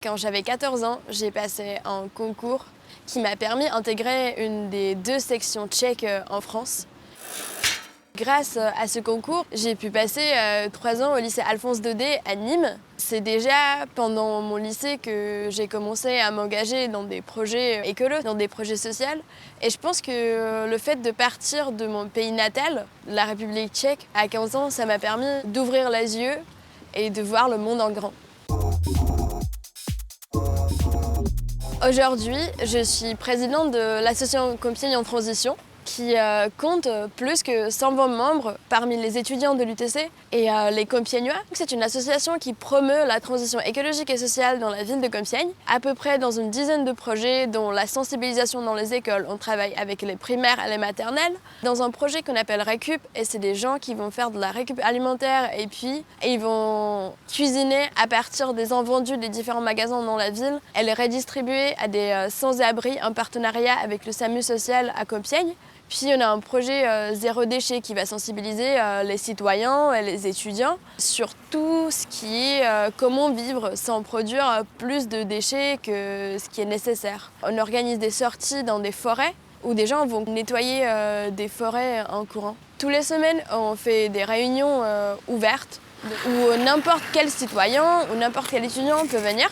Quand j'avais 14 ans, j'ai passé un concours qui m'a permis d'intégrer une des 2 sections tchèques en France. Grâce à ce concours, j'ai pu passer 3 ans au lycée Alphonse Daudet à Nîmes. C'est déjà pendant mon lycée que j'ai commencé à m'engager dans des projets écolos, dans des projets sociaux. Et je pense que le fait de partir de mon pays natal, la République tchèque, à 15 ans, ça m'a permis d'ouvrir les yeux et de voir le monde en grand. Aujourd'hui, je suis présidente de l'association Compiègne en transition qui compte plus que 120 membres parmi les étudiants de l'UTC et les Compiègnois. C'est une association qui promeut la transition écologique et sociale dans la ville de Compiègne, à peu près dans une dizaine de projets dont la sensibilisation dans les écoles. On travaille avec les primaires et les maternelles dans un projet qu'on appelle Récup, et c'est des gens qui vont faire de la récup alimentaire et ils vont cuisiner à partir des invendus des différents magasins dans la ville et les redistribuer à des sans-abri en partenariat avec le SAMU social à Compiègne. Puis on a un projet zéro déchet qui va sensibiliser les citoyens et les étudiants sur tout ce qui est comment vivre sans produire plus de déchets que ce qui est nécessaire. On organise des sorties dans des forêts où des gens vont nettoyer des forêts en courant. Toutes les semaines, on fait des réunions ouvertes où n'importe quel citoyen ou n'importe quel étudiant peut venir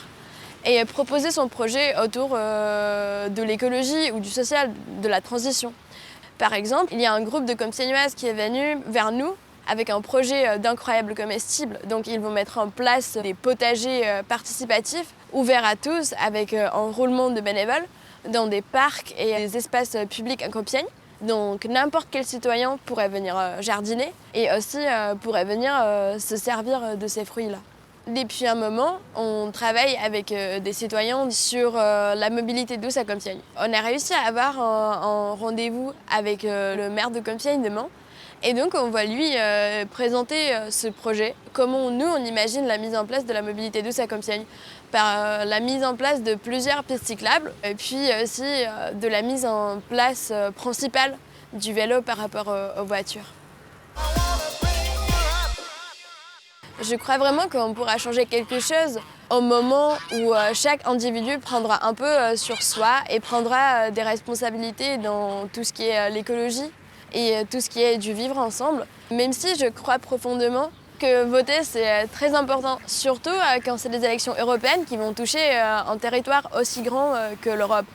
et proposer son projet autour de l'écologie ou du social, de la transition. Par exemple, il y a un groupe de Compiègnoises qui est venu vers nous avec un projet d'incroyables comestibles. Donc ils vont mettre en place des potagers participatifs ouverts à tous avec un roulement de bénévoles dans des parcs et des espaces publics à Compiègne. Donc n'importe quel citoyen pourrait venir jardiner et aussi pourrait venir se servir de ces fruits-là. Depuis un moment, on travaille avec des citoyens sur la mobilité douce à Compiègne. On a réussi à avoir un rendez-vous avec le maire de Compiègne demain. Et donc on va lui présenter ce projet, comment nous on imagine la mise en place de la mobilité douce à Compiègne, par la mise en place de plusieurs pistes cyclables et puis aussi de la mise en place principale du vélo par rapport aux voitures. Je crois vraiment qu'on pourra changer quelque chose au moment où chaque individu prendra un peu sur soi et prendra des responsabilités dans tout ce qui est l'écologie et tout ce qui est du vivre ensemble. Même si je crois profondément que voter c'est très important, surtout quand c'est des élections européennes qui vont toucher un territoire aussi grand que l'Europe.